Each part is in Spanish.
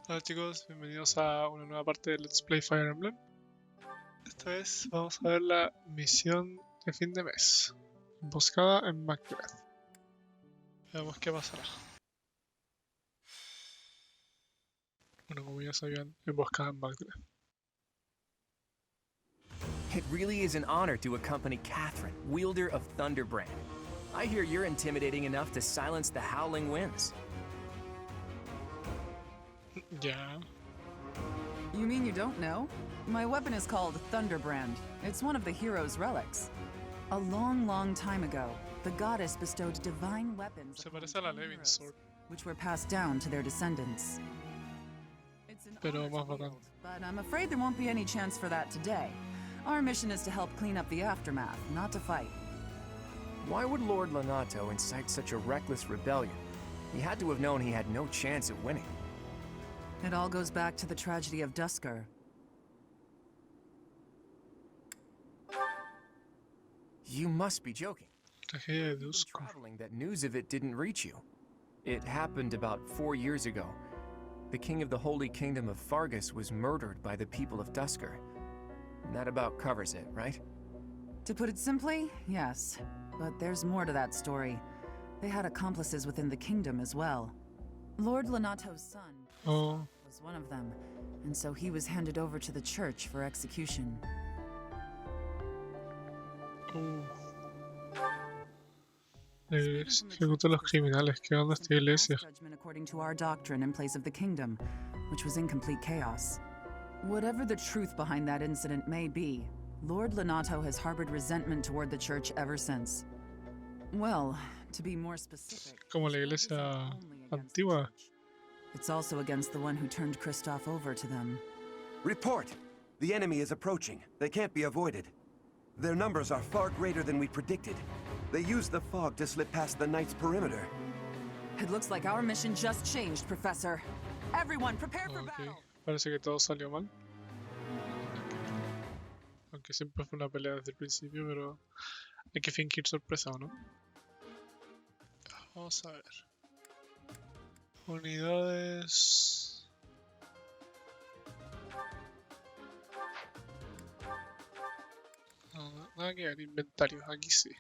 Hola chicos, bienvenidos a una nueva parte de Let's Play Fire Emblem. Esta vez vamos a ver la misión de fin de mes. Emboscada en Magdred. Veamos qué pasará. Bueno, como ya sabían, emboscada en Magdred. It really is an honor to accompany Catherine, wielder of Thunderbrand. I hear you're intimidating enough to silence the howling winds. Ya. You mean you don't know? My weapon is called Thunderbrand. It's one of the hero's relics. A long, long time ago, the goddess bestowed divine weapons Se upon parece a la 10 Levin heroes, Sword, which were passed down to their descendants. It's an pero honor más to bacán. wield, but I'm afraid there won't be any chance for that today. Our mission is to help clean up the aftermath, not to fight. Why would Lord Lonato incite such a reckless rebellion? He had to have known he had no chance of winning. It all goes back to the tragedy of Dusker. You must be joking. Tragedia de You've been Dusko. traveling that news of it didn't reach you. It happened about 4 years ago. The king of the Holy Kingdom of Fargus was murdered by the people of Dusker. And that about covers it, right? To put it simply, yes. But there's more to that story. They had accomplices within the kingdom as well. Lord Lonato's son Oh, was one of them, and so he was handed over to the church for execution. La iglesia ejecuta a los criminales. ¿Qué onda esta iglesia? Judgment according to our doctrine in place of the kingdom, which was in complete chaos. Whatever the truth behind that incident may be, Lord Lonato has harbored resentment toward the church ever since. Well, to be more specific, Como la it iglesia isn't only against the antigua. church. It's also against the one who turned Kristoff over to them. Report! The enemy is approaching. They can't be avoided. Their numbers are far greater than we predicted. They used the fog to slip past the Knight's perimeter. It looks like our mission just changed, Professor. Everyone, prepare for Ok, battle! parece que todo salió mal. Aunque siempre fue una pelea desde el principio, pero hay que fingir sorpresa, ¿o no? Vamos a ver. Unidades. No, nada que ver, inventarios, aquí sí.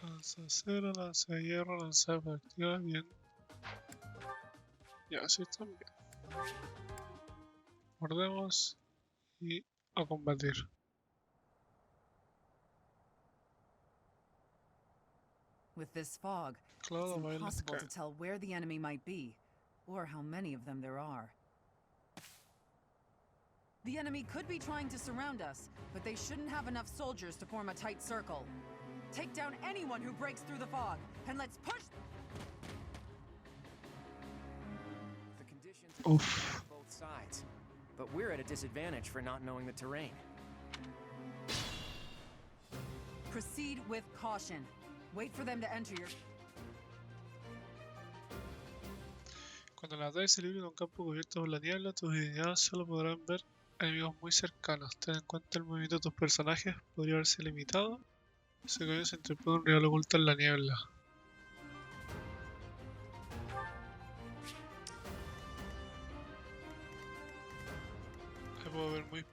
Lanza acero, lanza hierro, lanza práctica, bien. Ya, así están bien. Guardemos y a combatir. With this fog, Claro, it's va a ir impossible caer. to tell where the enemy might be, or how many of them there are. The enemy could be trying to surround us, but they shouldn't have enough soldiers to form a tight circle. Take down anyone who breaks through the fog, and let's push! The conditions are Oof. on both sides. But we're at a disadvantage for not knowing the terrain. Proceed with caution. Wait for them to enter your... Cuando la batalla se libre en un campo cubierto por la niebla, tus unidades solo podrán ver enemigos muy cercanos. Ten en cuenta el movimiento de tus personajes, podría verse limitado. Se cayó se interpone un rival oculto en la niebla. Ahí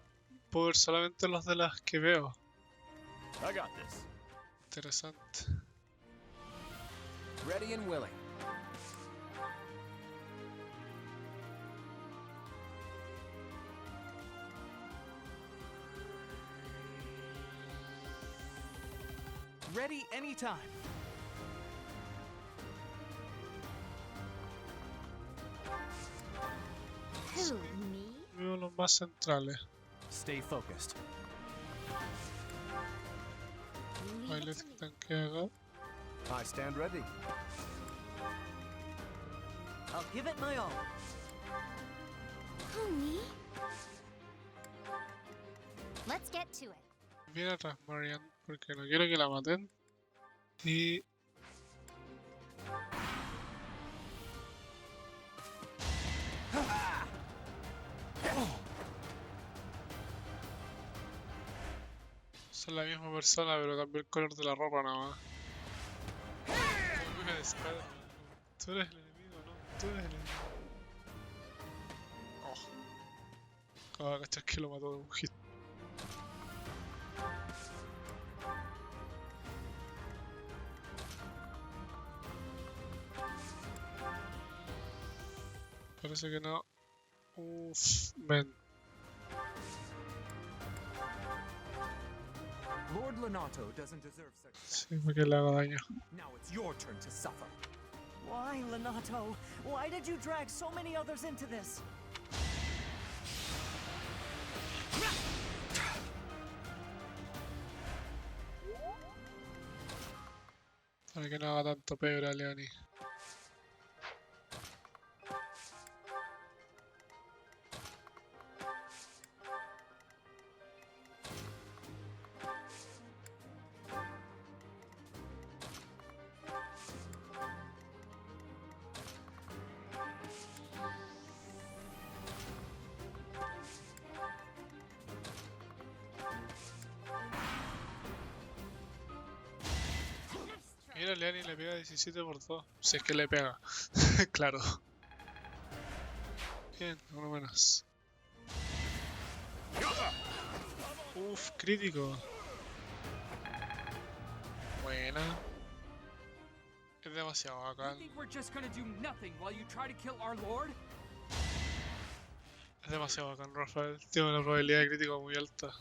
puedo ver solamente los de las que veo. I got this. Interesante. Ready and willing. Ready anytime. Who, me? Veo los más centrales. Stay focused. Leave Bailes it que to me. están que haga. I stand ready. I'll give it my all. Who, me? Let's get to it. Viene atrás Marian porque no quiero que la maten. Y Son la misma persona, pero cambió el color de la ropa nada más. Me descadra. Tú eres el enemigo, ¿no? Tú eres el enemigo. Oh. Acabo de cachar que lo mató de un hit. Parece que no. Uff, men. Lord Lonato doesn't deserve such Sí, porque le hago daño. Now it's your turn to suffer. Why, Lonato? Why did you drag so many others into this? Para que no haga tanto pebre a Leoni. Mira, Leoni le pega 17 por 2. Si es que le pega. Claro. Bien, uno menos. Uff, crítico. Buena. Es demasiado You bacán. think we're just gonna do nothing while you try to kill our lord? Es demasiado bacán, Rafael. Tiene una probabilidad de crítico muy alta.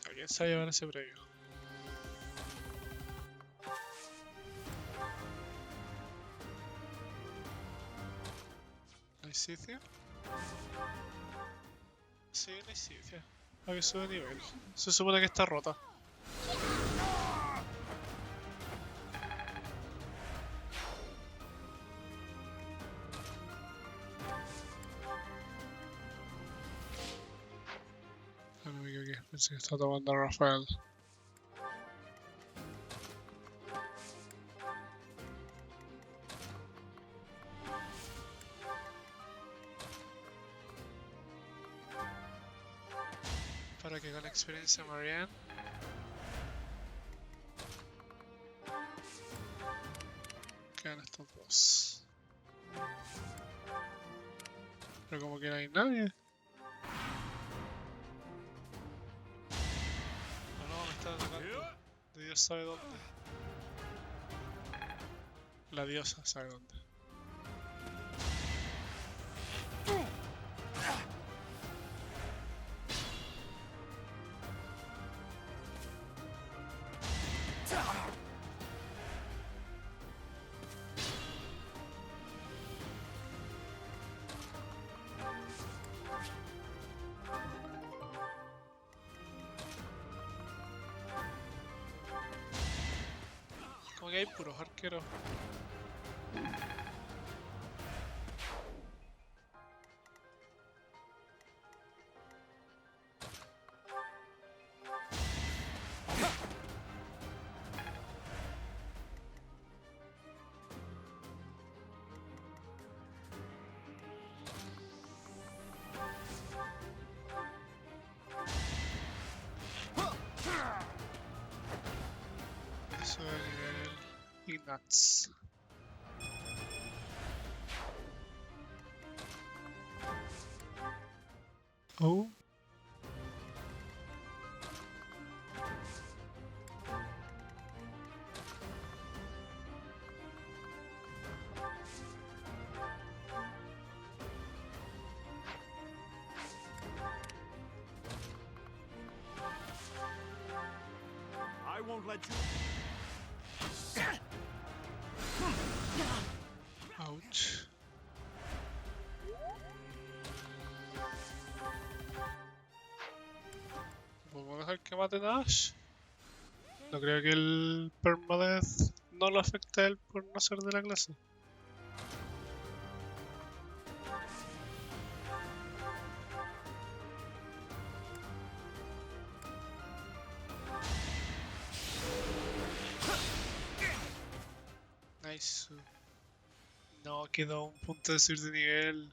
¿A quién se va a llevar ese premio? ¿La Isicia? Sí, la Isicia. A que sube de nivel. Se supone que está rota. Ah, no me equivoqué. Pensé que estaba tomando a Rafael. Para que gane experiencia Marianne. Quedan estos dos. Pero como que no hay nadie. No, no, me está atacando. De Dios sabe dónde. La diosa sabe dónde. Como que hay puros arqueros. Eso de nivel Ignats. Oh. I won't let you. Ouch. ¿Podemos dejar que maten a Ash? No creo que el permadeath no lo afecte a él por no ser de la clase. Nice. No, quedó un punto de subir de nivel.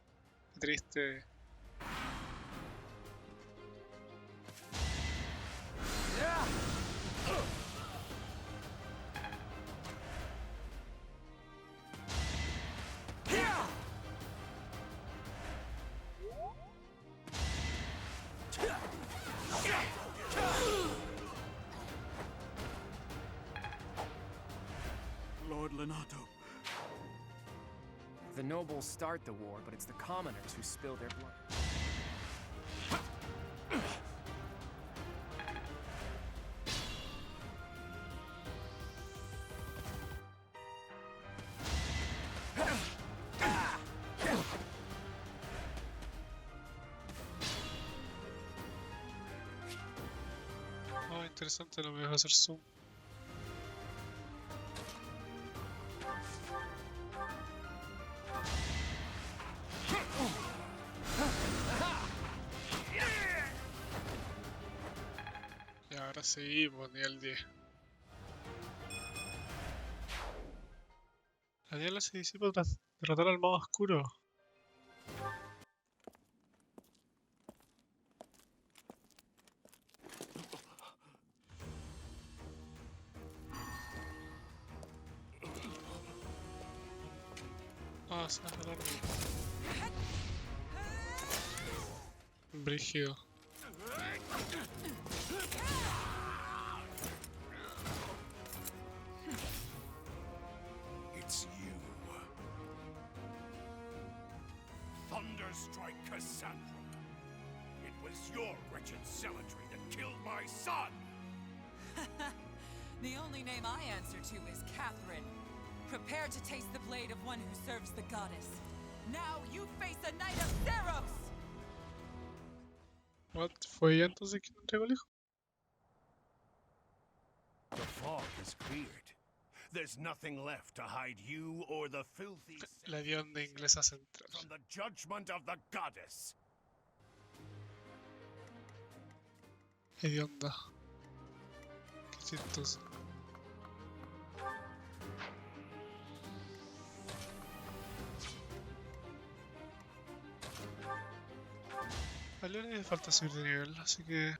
Qué triste. Lord Lenato. The nobles start the war, but it's the commoners who spill their blood. Oh, interesante, no me deja hacer zoom. Y ahora sí, pues nivel 10. La niebla se disipa tras derrotar al mago oscuro. Ah, se va a alarma. Brígido. It's you. Thunderstrike Cassandra. It was your wretched zealotry that killed my son! The only name I answer to is Catherine. Prepare to taste the blade of one who serves the goddess. Now you face a knight of Theros! What? ¿Fue ella entonces quien entregó el hijo? The fog is cleared. There's nothing left to hide you or the filthy La dionda inglesa central. from the judgment of the goddess. Hedionda. Qué chistoso. A Leon le falta subir de nivel, así que...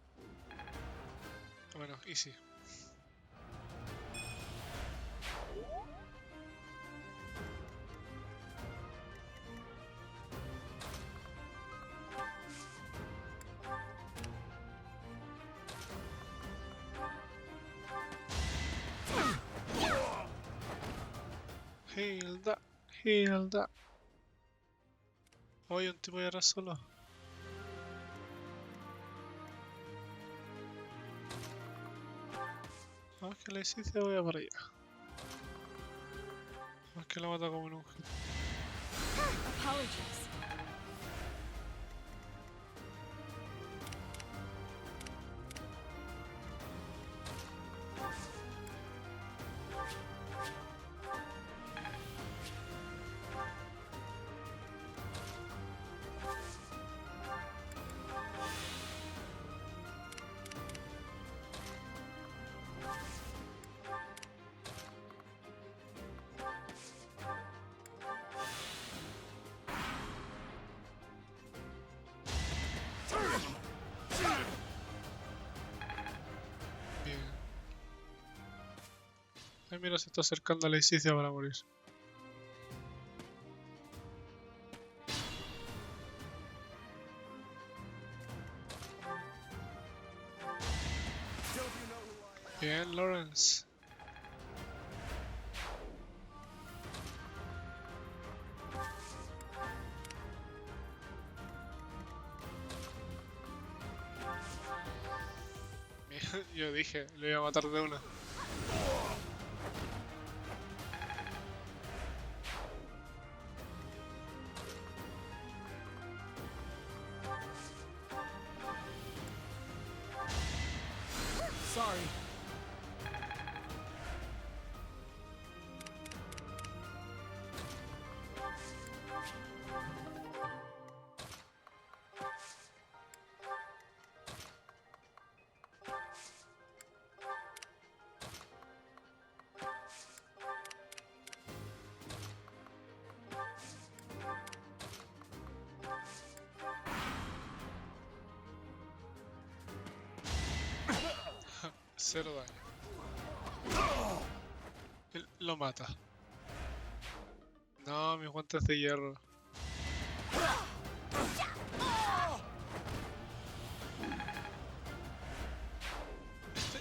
Bueno, easy. Hilda, Hilda. Oye, un tipo de atrás solo. Vamos que la hiciste, voy a para allá. Vamos que la mata como en un hit. Apologies. Bien. Ay, mira, se está acercando a la Isicia para morir. Bien, Lawrence. Yo dije, lo iba a matar de una. Sorry. 0 daño. Él lo mata. No, mis guantes de hierro.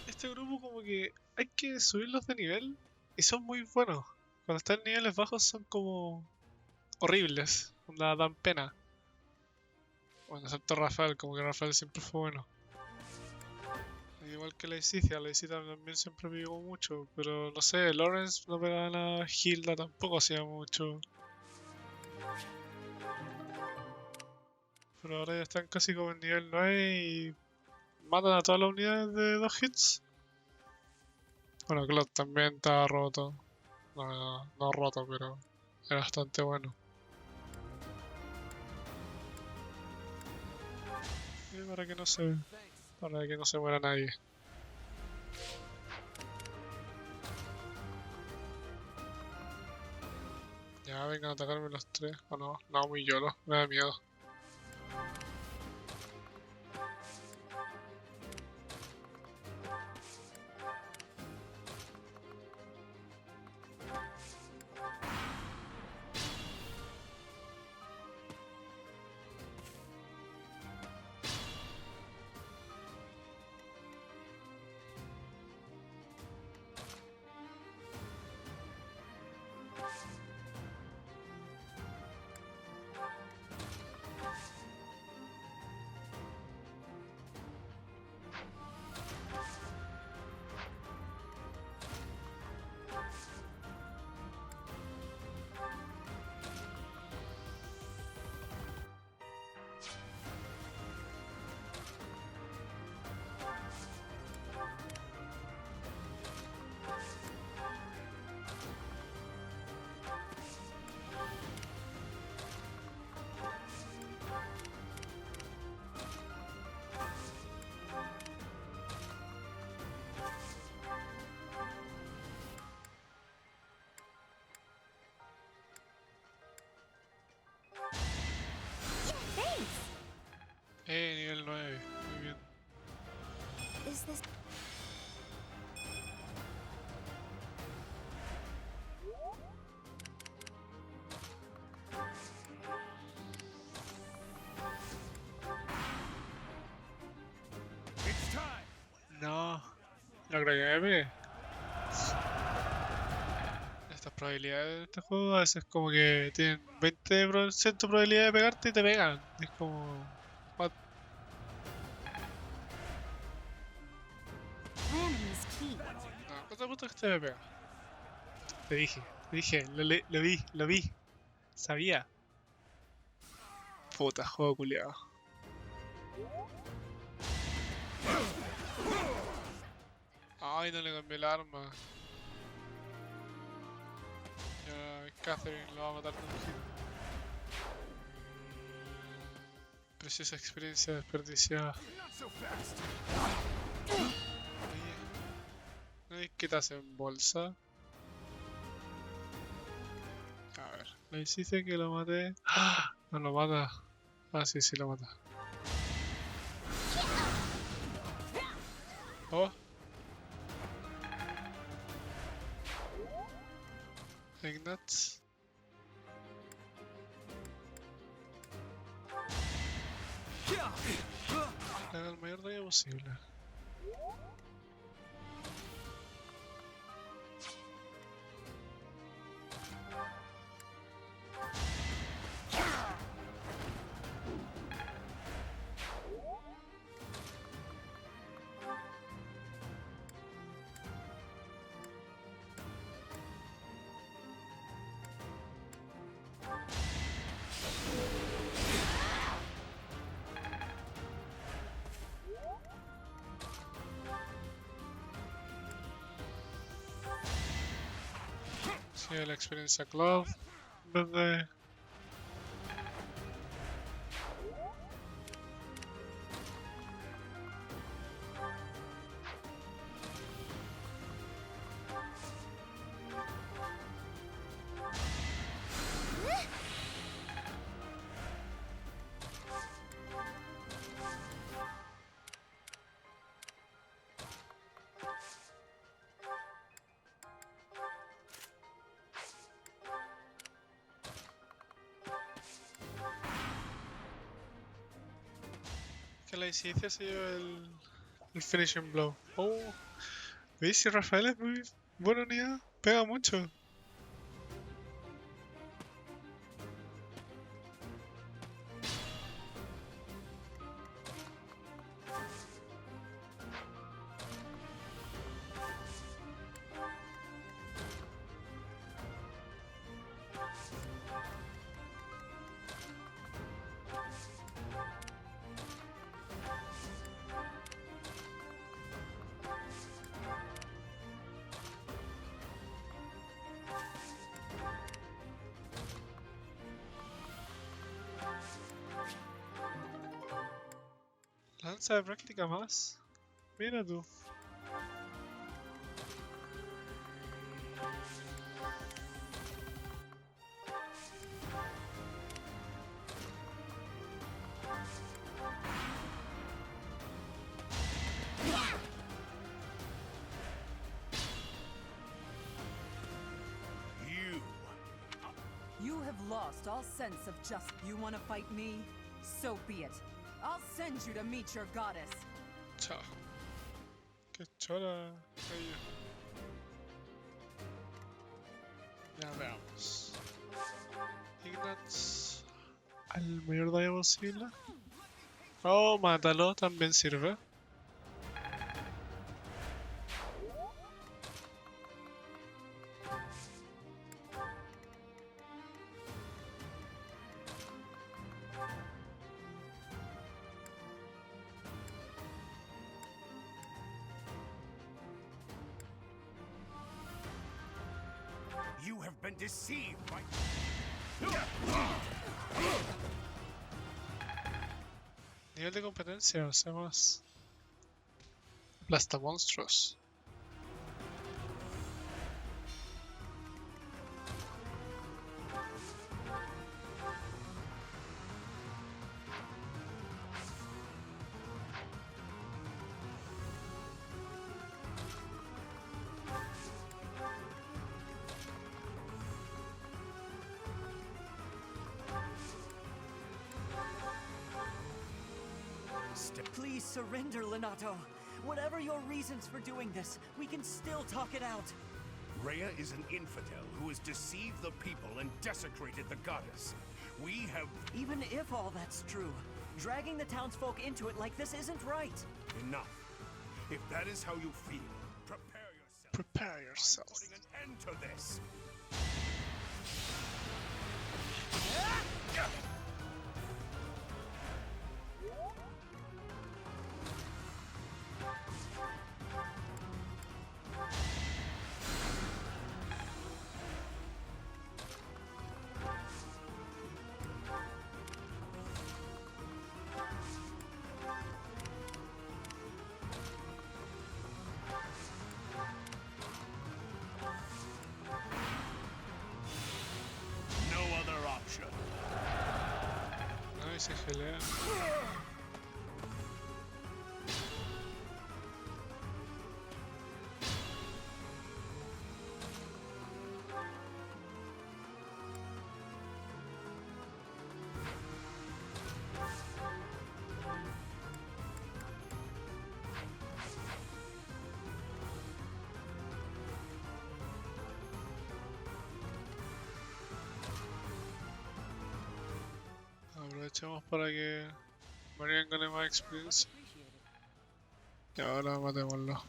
Este grupo como que hay que subirlos de nivel y son muy buenos. Cuando están en niveles bajos son como horribles, onda, dan pena. Bueno, excepto Rafael, como que Rafael siempre fue bueno. Igual que la Isicia también siempre me pegó mucho, pero no sé, Lawrence no pegaba nada, Hilda tampoco hacía mucho. Pero ahora ya están casi como en nivel 9 y matan a todas las unidades de 2 hits. Bueno, Claude también estaba roto. No roto, pero era bastante bueno. Y para que no se muera nadie. Ya vengan a atacarme los 3. O no, no, muy YOLO, me da miedo. Nivel 9, muy bien. Is this... It's time. No, no creo que me pegue. Estas probabilidades de este juego a veces como que tienen 20% de probabilidad de pegarte y te pegan. Es como... what? Planning is key. No, ¿cuánto punto que este me pega? Te dije, lo vi. Sabía. Puta, juego culiado. Ay, no le cambié el arma. Ya, Catherine lo va a matar con un hit. Preciosa experiencia desperdiciada. Not so fast. Oye, ¿no hay que te hacen bolsa? A ver, le hiciste que lo maté. ¡Ah! No lo mata. Ah, sí, sí lo mata. Oh. Ignats. Le haga el mayor daño posible. Sigue la experiencia Club en vez de... Isicia se lleva el finishing blow. Oh, ¿veis? Si Rafael es muy buena unidad, pega mucho. Lanza de práctica más. Mira tú. You have lost all sense of justice. You want to fight me? So be it. I'll send you to meet your goddess. Chao. Qué chora ella. Ya veamos. Ignatz al mayor daño posible. Oh, mátalo, también sirve. You have been deceived by... Nivel de competencia, hacemos Plasta monstruos. Please surrender, Lenato. Whatever your reasons for doing this, we can still talk it out. Rhea is an infidel who has deceived the people and desecrated the goddess. We have... Even if all that's true, dragging the townsfolk into it like this isn't right. Enough. If that is how you feel, prepare yourself. Prepare yourself. I'm putting an end to this. Ay, se gelea. Aprovechemos para que Marian gane más experiencia. Y ahora matémoslo.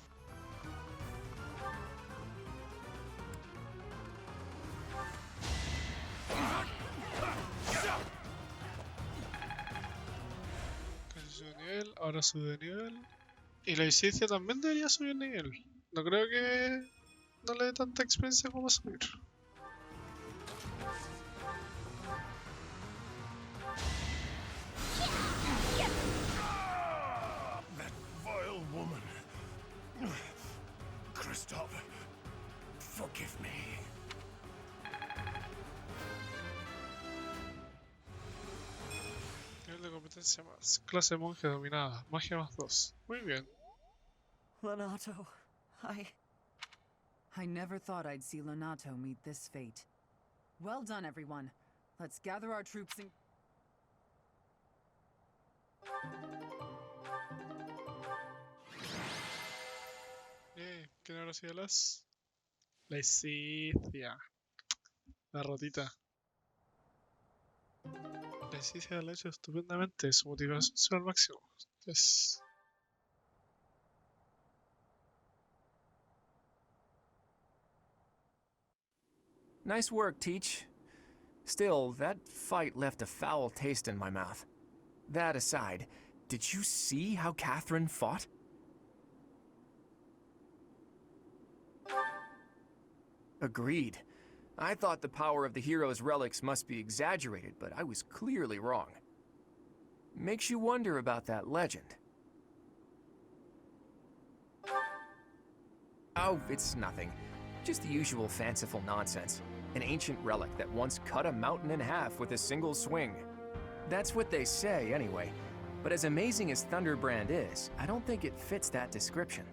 Casi sube nivel, ahora sube de nivel. Y la Isicia también debería subir nivel. No creo que no le dé tanta experiencia como subir. Forgive me. Nivel de competencia más. Clase monje dominada. Magia más 2. Muy bien. Lenato, I never thought I'd see Lenato meet this fate. Well done, everyone. Let's gather our troops and... Ahora sí, las. La Isicia. La rotita. La Isicia lo ha hecho estupendamente. Su motivación es al máximo. Yes. Nice work, Teach. Still, that fight left a foul taste in my mouth. That aside, did you see how Catherine fought? Agreed. I thought the power of the hero's relics must be exaggerated, but I was clearly wrong. Makes you wonder about that legend. Oh, it's nothing. Just the usual fanciful nonsense. An ancient relic that once cut a mountain in half with a single swing. That's what they say, anyway. But as amazing as Thunderbrand is, I don't think it fits that description.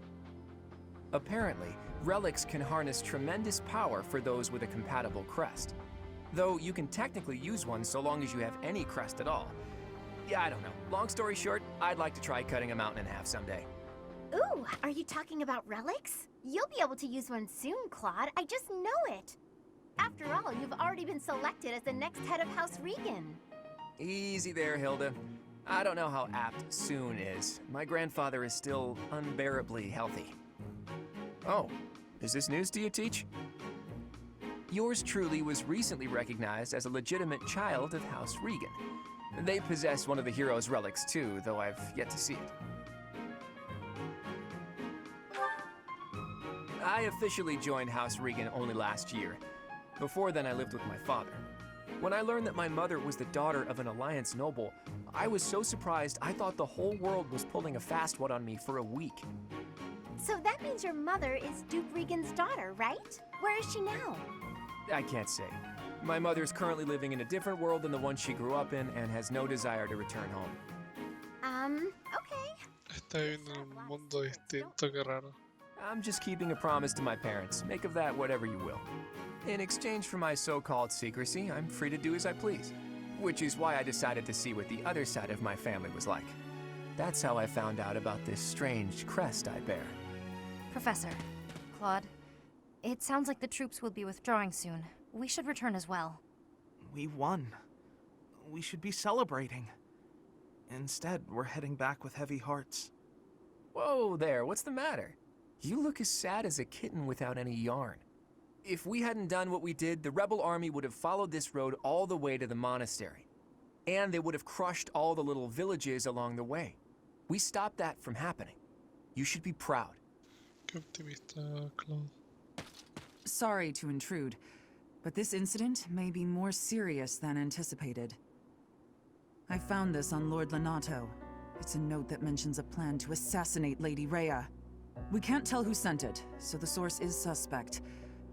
Apparently, relics can harness tremendous power for those with a compatible crest. Though you can technically use one so long as you have any crest at all. Yeah, I don't know. Long story short, I'd like to try cutting a mountain in half someday. Ooh, are you talking about relics? You'll be able to use one soon, Claude. I just know it. After all, you've already been selected as the next head of House Regan. Easy there, Hilda. I don't know how apt soon is. My grandfather is still unbearably healthy. Oh, is this news to you, Teach? Yours truly was recently recognized as a legitimate child of House Regan. They possess one of the hero's relics too, though I've yet to see it. I officially joined House Regan only last year. Before then, I lived with my father. When I learned that my mother was the daughter of an Alliance noble, I was so surprised I thought the whole world was pulling a fast one on me for a week. So that means your mother is Duke Regan's daughter, right? Where is she now? I can't say. My mother's currently living in a different world than the one she grew up in and has no desire to return home. Okay. Está viviendo en un mundo distinto, qué raro. I'm just keeping a promise to my parents. Make of that whatever you will. In exchange for my so-called secrecy, I'm free to do as I please. Which is why I decided to see what the other side of my family was like. That's how I found out about this strange crest I bear. Professor, Claude, it sounds like the troops will be withdrawing soon. We should return as well. We won. We should be celebrating. Instead, we're heading back with heavy hearts. Whoa there, what's the matter? You look as sad as a kitten without any yarn. If we hadn't done what we did, the rebel army would have followed this road all the way to the monastery. And they would have crushed all the little villages along the way. We stopped that from happening. You should be proud. Qué optimista, Claude. Sorry to intrude, but this incident may be more serious than anticipated. I found this on Lord Lenato. It's a note that mentions a plan to assassinate Lady Rhea. We can't tell who sent it, so the source is suspect,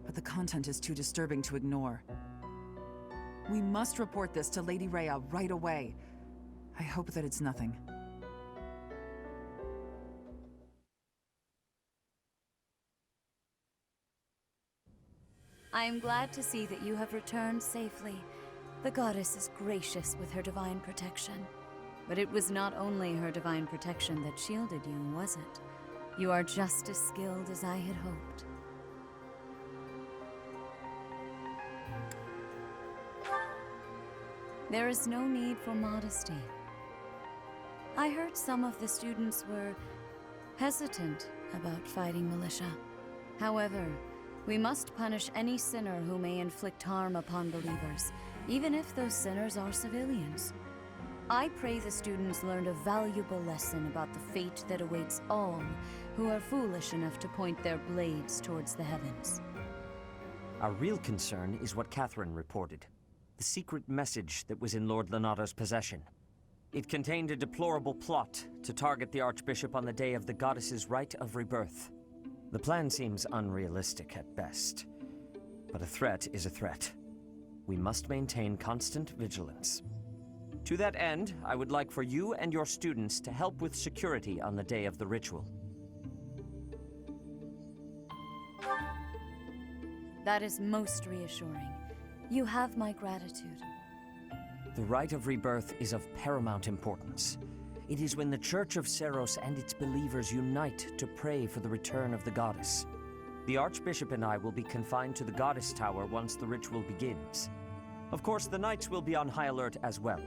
but the content is too disturbing to ignore. We must report this to Lady Rhea right away. I hope that it's nothing. I am glad to see that you have returned safely. The goddess is gracious with her divine protection. But it was not only her divine protection that shielded you, was it? You are just as skilled as I had hoped. There is no need for modesty. I heard some of the students were hesitant about fighting militia. However, we must punish any sinner who may inflict harm upon believers, even if those sinners are civilians. I pray the students learned a valuable lesson about the fate that awaits all who are foolish enough to point their blades towards the heavens. Our real concern is what Catherine reported. The secret message that was in Lord Lenato's possession. It contained a deplorable plot to target the Archbishop on the day of the goddess's rite of rebirth. The plan seems unrealistic at best, but a threat is a threat. We must maintain constant vigilance. To that end, I would like for you and your students to help with security on the day of the ritual. That is most reassuring. You have my gratitude. The rite of rebirth is of paramount importance. It is when the Church of Seros and its believers unite to pray for the return of the goddess. The Archbishop and I will be confined to the Goddess Tower once the ritual begins. Of course, the Knights will be on high alert as well.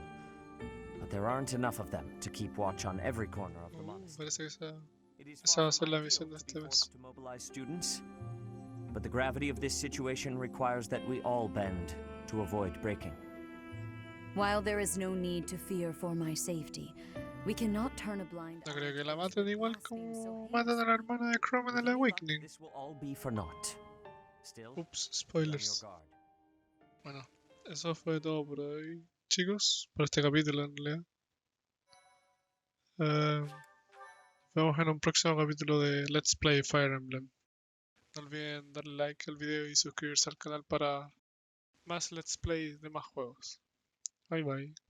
But there aren't enough of them to keep watch on every corner of the monastery. Parece que esa It is va a far ser from la ideal misión de to be este mes. forced to mobilize students, but the gravity of this situation requires that we all bend to avoid breaking. While there is no need to fear for my safety, we cannot turn a blind No eye creo que to la the maten igual blasphemy so como heinous. matan a la hermana de Chrome en el Awakening. This will all be for naught. Still, Ups, be on spoilers. your guard. Bueno, eso fue todo por hoy, chicos, por este capítulo en realidad. Nos vemos en un próximo capítulo de Let's Play Fire Emblem. No olviden darle like al video y suscribirse al canal para más Let's Play de más juegos. Bye bye.